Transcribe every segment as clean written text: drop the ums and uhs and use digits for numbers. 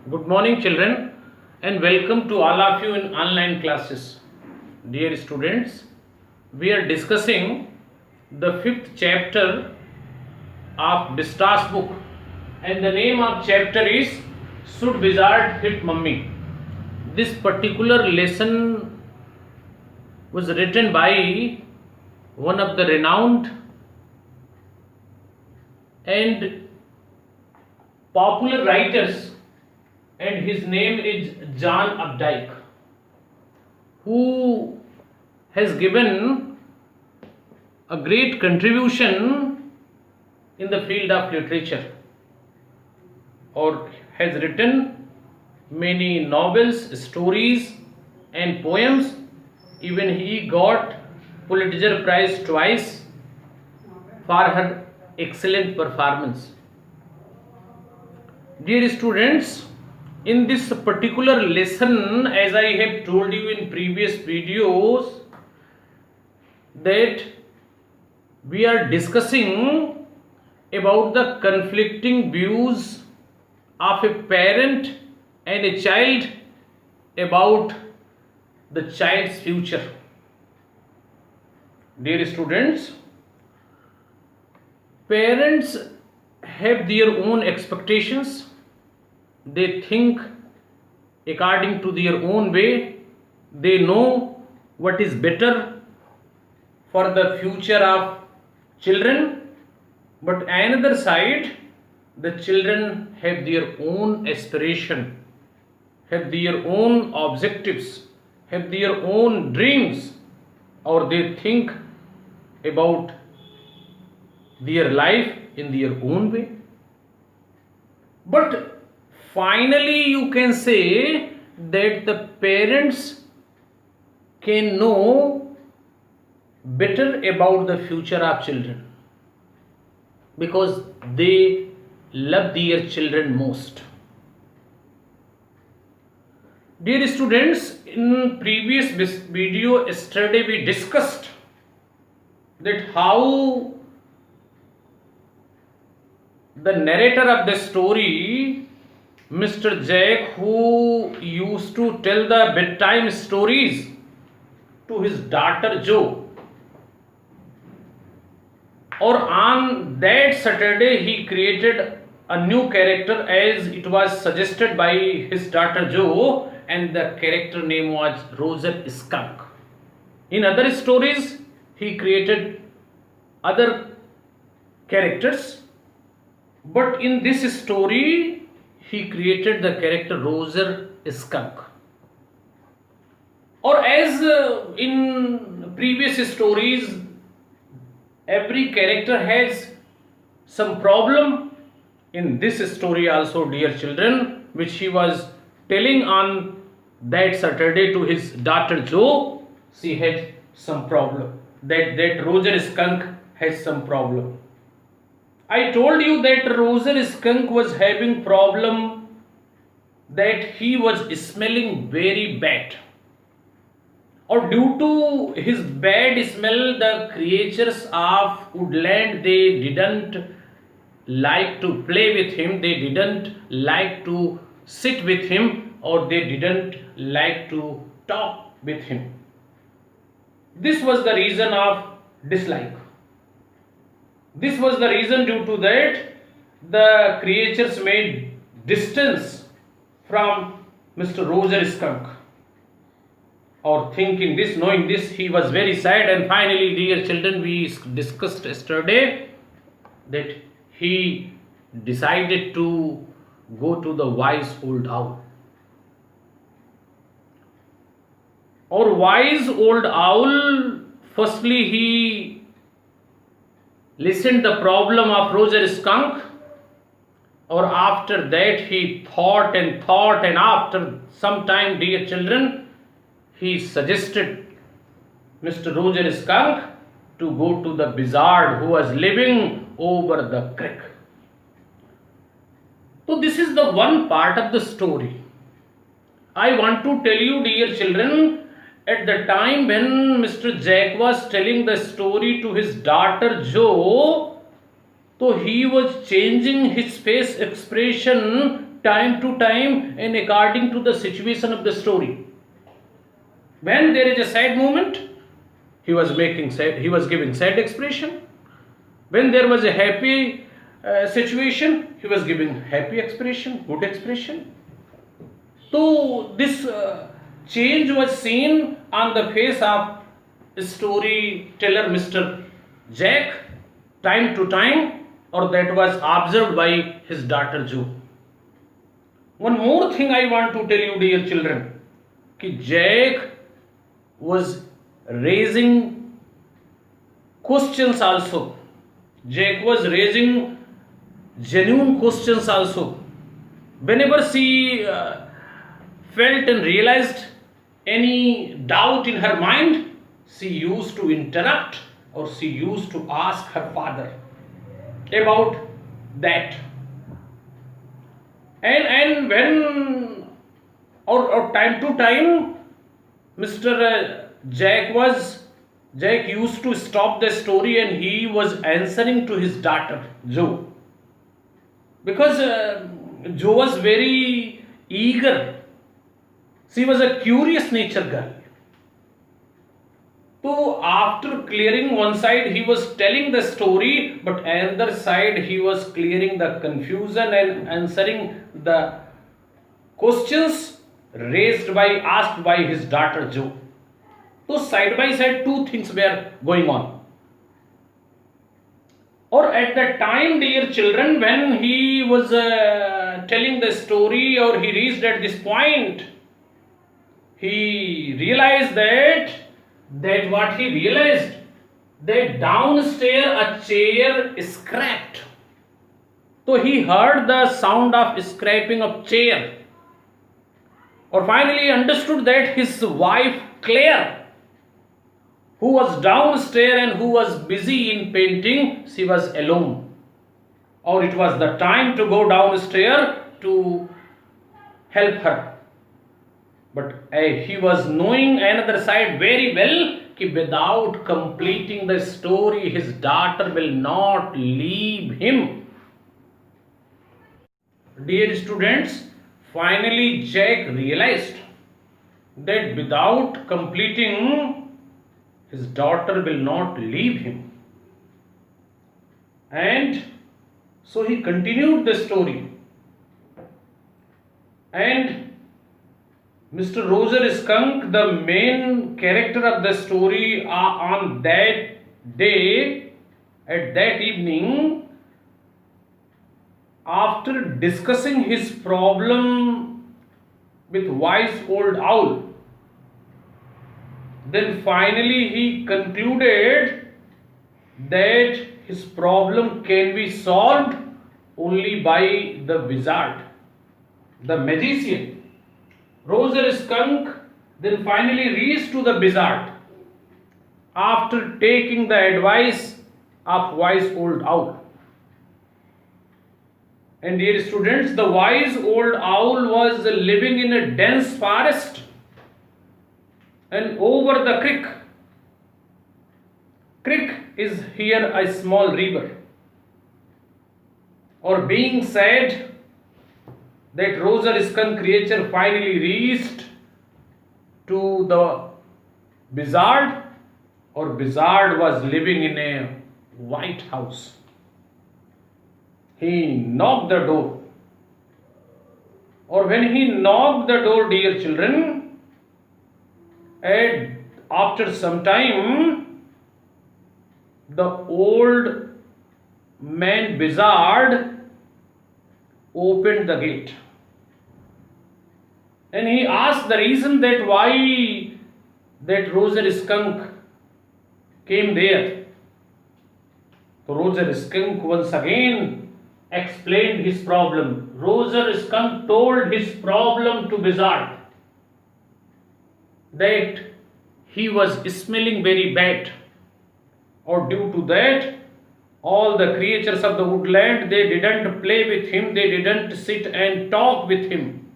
Good morning, children, and welcome to all of you in online classes. Dear students, we are discussing the fifth chapter of Bista's book, and the name of chapter is Should Wizard Hit Mummy? This particular lesson was written by one of the renowned and popular writers, and his name is John Updike, who has given a great contribution in the field of literature, or has written many novels, stories, and poems. Even he got Pulitzer Prize twice for her excellent performance. Dear students, in this particular lesson, as I have told you in previous videos, that we are discussing about the conflicting views of a parent and a child about the child's future. Dear students, parents have their own expectations. They think according to their own way. They know what is better for the future of children. But another side, the children have their own aspiration, have their own objectives, have their own dreams, or they think about their life in their own way. But finally, you can say that the parents can know better about the future of children because they love their children most. Dear students, in previous video yesterday we discussed that how the narrator of the story, Mr. Jack, who used to tell the bedtime stories to his daughter Jo, or on that Saturday he created a new character as it was suggested by his daughter Jo, and the character name was Roger Skunk. In other stories he created other characters, but in this story he created the character Roger Skunk. Or as in previous stories, every character has some problem. In this story also, dear children, which he was telling on that Saturday to his daughter Jo, she had some problem. That Roger Skunk has some problem. I told you that Roger Skunk was having problem, that he was smelling very bad, or due to his bad smell, the creatures of woodland, they didn't like to play with him, they didn't like to sit with him, or they didn't like to talk with him. This was the reason of dislike. This was the reason, due to that the creatures made distance from Mr. Roger Skunk. Or thinking this, knowing this, he was very sad, and finally, dear children, we discussed yesterday that he decided to go to the wise old owl. Or wise old owl, firstly he listened the problem of Roger Skunk, or after that he thought, and after some time, dear children, he suggested Mr. Roger Skunk to go to the wizard who was living over the creek. So this is the one part of the story. I want to tell you, dear children, at the time when Mr. Jack was telling the story to his daughter Jo, so he was changing his face expression time to time and according to the situation of the story. When there is a sad moment, he was giving sad expression. When there was a happy situation, he was giving happy expression, good expression. So this change was seen on the face of storyteller Mr. Jack time to time, or that was observed by his daughter Jo. One more thing I want to tell you, dear children, कि Jack was raising questions also. Jack was raising genuine questions also. Whenever she felt and realized any doubt in her mind, she used to interrupt or she used to ask her father about that. And when or time to time, Mr. Jack used to stop the story and he was answering to his daughter Jo, because Jo was very eager. She was a curious nature girl. So after clearing one side, he was telling the story, but another side he was clearing the confusion and answering the questions asked by his daughter Jo. So side by side, two things were going on. Or at that time, dear children, when he was telling the story, or he reached at this point, he realized that downstairs a chair scraped. So he heard the sound of scraping of chair, or finally understood that his wife Claire, who was downstairs and who was busy in painting, she was alone, or it was the time to go downstairs to help her. But he was knowing another side very well, that without completing the story, his daughter will not leave him. Dear students, finally Jack realized that without completing, his daughter will not leave him. And so he continued the story. And Mr. Roger Skunk, the main character of the story, on that day, at that evening, after discussing his problem with wise old owl, then finally he concluded that his problem can be solved only by the wizard, the magician. Roger Skunk then finally reached to the wizard after taking the advice of wise old owl. And dear students, the wise old owl was living in a dense forest and over the creek. Creek is here a small river. Or being said that Roger Skunk creature finally reached to the wizard, or wizard was living in a white house. He knocked the door. Or when he knocked the door, dear children, and after some time, the old man wizard opened the gate. And he asked the reason that why that Roger Skunk came there. So Roger Skunk once again explained his problem. Roger Skunk told his problem to wizard, that he was smelling very bad, or due to that all the creatures of the woodland, they didn't play with him, they didn't sit and talk with him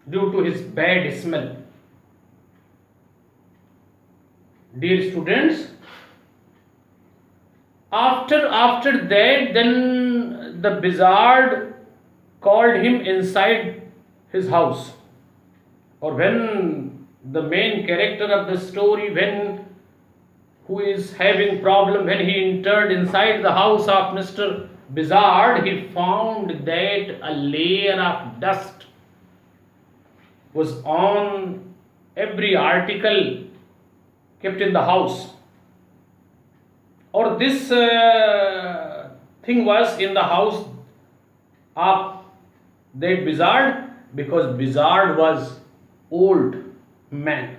due to his bad smell. Dear students, after that, then the wizard called him inside his house. Or when the main character of the story, when who is having problem, when he entered inside the house of Mr. Bizard, he found that a layer of dust was on every article kept in the house. Or this thing was in the house of that Bizard, because Bizard was old man.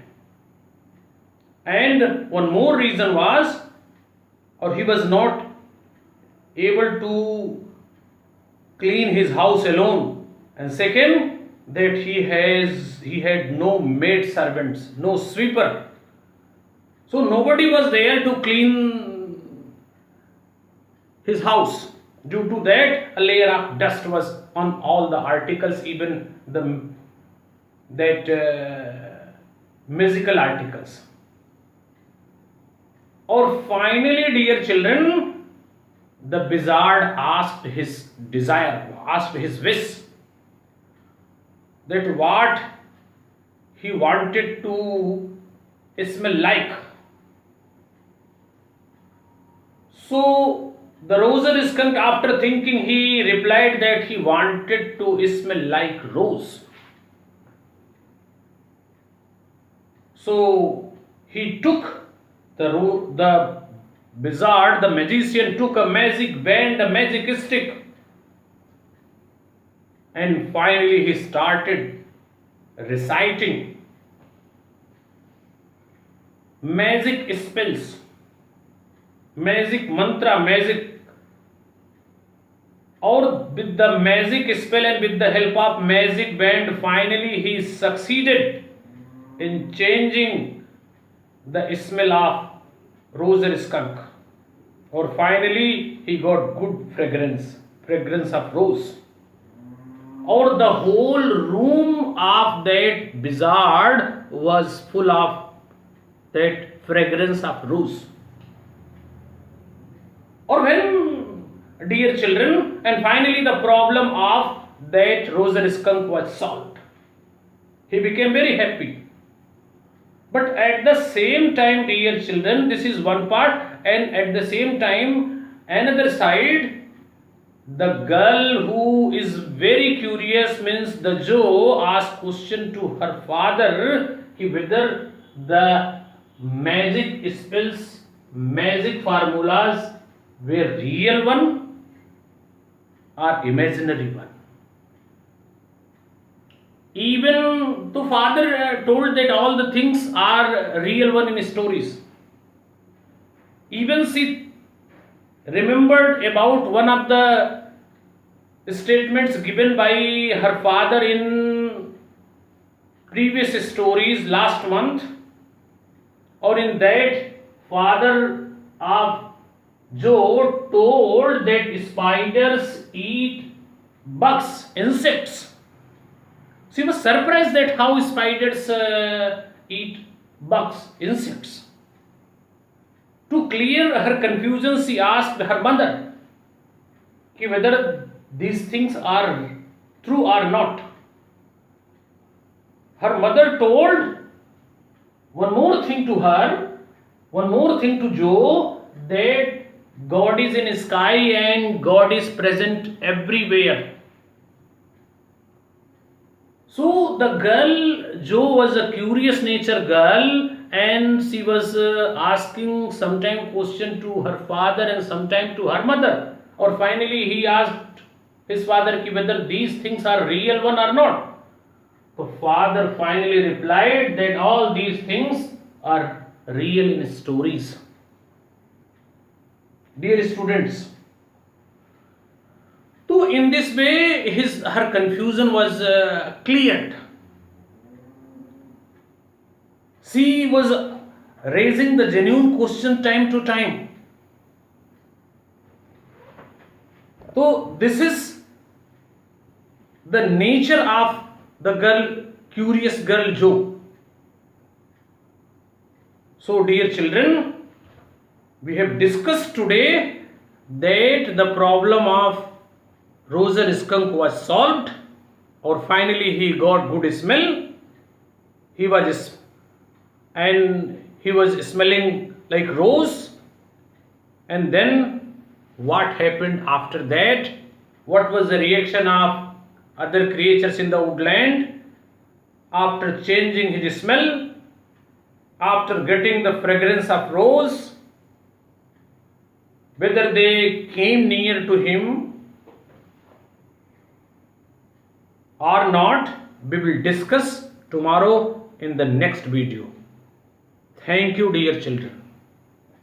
And one more reason was, or he was not able to clean his house alone. And second, that he had no maid servants, no sweeper. So nobody was there to clean his house. Due to that, a layer of dust was on all the articles, even musical articles. Or finally, dear children, the Bizard asked his desire, asked his wish, that what he wanted to smell like. So the rosy skunk, after thinking, he replied that he wanted to smell like rose. So he took the Bizard, the magician, took a magic band, a magic stick, and finally he started reciting magic spells, magic mantra, magic. Or with the magic spell and with the help of magic band, finally he succeeded in changing the smell of rosy skunk. Or finally he got good fragrance of rose. Or the whole room of that Bizard was full of that fragrance of rose. Or when, dear children, and finally the problem of that rosy skunk was solved. He became very happy. But at the same time, dear children, this is one part, and at the same time, another side, the girl who is very curious, means the Joe, asked question to her father whether the magic spells, magic formulas were real one or imaginary one. Even the father told that all the things are real one in stories. Even she remembered about one of the statements given by her father in previous stories last month. Or in that, father of Joe told that spiders eat bugs, insects. She was surprised that how spiders eat bugs, insects. To clear her confusion, she asked her mother whether these things are true or not. Her mother told one more thing to her, one more thing to Joe, that God is in the sky and God is present everywhere. So the girl, Joe, was a curious nature girl, and she was asking sometime question to her father and sometime to her mother. Or finally he asked his father whether these things are real one or not. The father finally replied that all these things are real in stories. Dear students, so in this way her confusion was cleared. She was raising the genuine question time to time. So this is the nature of the girl, curious girl Joe. So dear children, we have discussed today that the problem of Roser skunk was solved, or finally he got good smell. He was smelling like rose. And then what happened after that? What was the reaction of other creatures in the woodland after changing his smell, after getting the fragrance of rose? Whether they came near to him or not, we will discuss tomorrow in the next video. Thank you, dear children.